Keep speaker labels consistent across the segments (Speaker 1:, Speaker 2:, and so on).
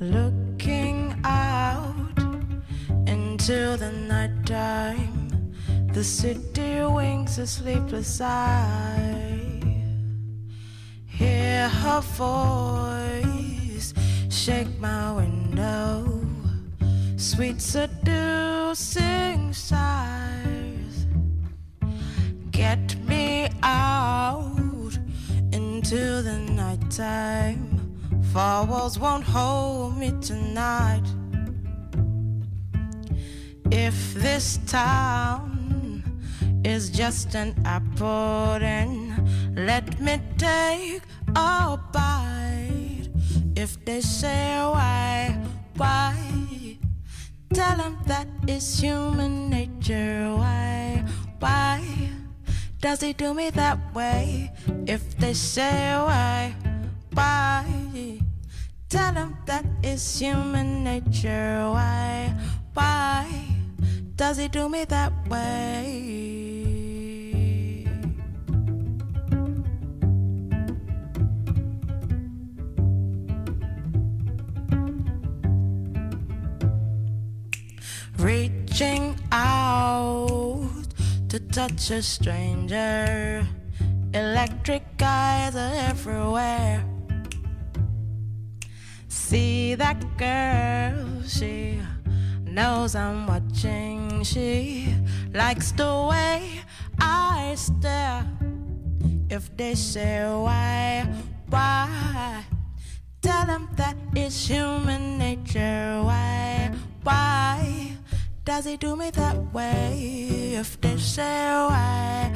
Speaker 1: Looking out into the nighttime, the city winks a sleepless eye. Hear her voice shake my window, sweet seducing sighs. Get me out into the nighttime, four walls won't hold me tonight. If this town is just an apple, then let me take a bite. If they say why, tell them that it's human nature. Why does he do me that way? If they say why, tell them that it's human nature. Why does he do me that way? Reaching out to touch a stranger, electric eyes are everywhere. See that girl, she knows I'm watching. She likes the way I stare. If they say why, tell them that it's human nature. Why does he do me that way? If they say why,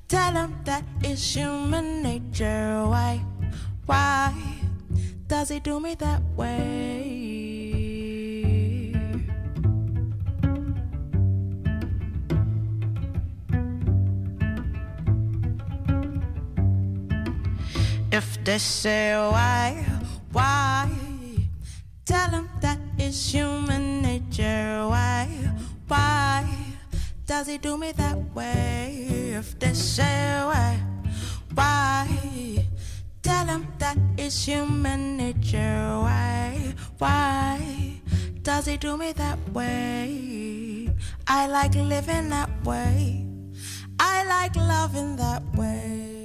Speaker 1: tell them that it's human nature. Why does he do me that way? If they say why, tell them that it's human nature. Why does he do me that way? If they say why, tell them that it's human nature. Why does he do me that way? I like living that way. I like loving that way.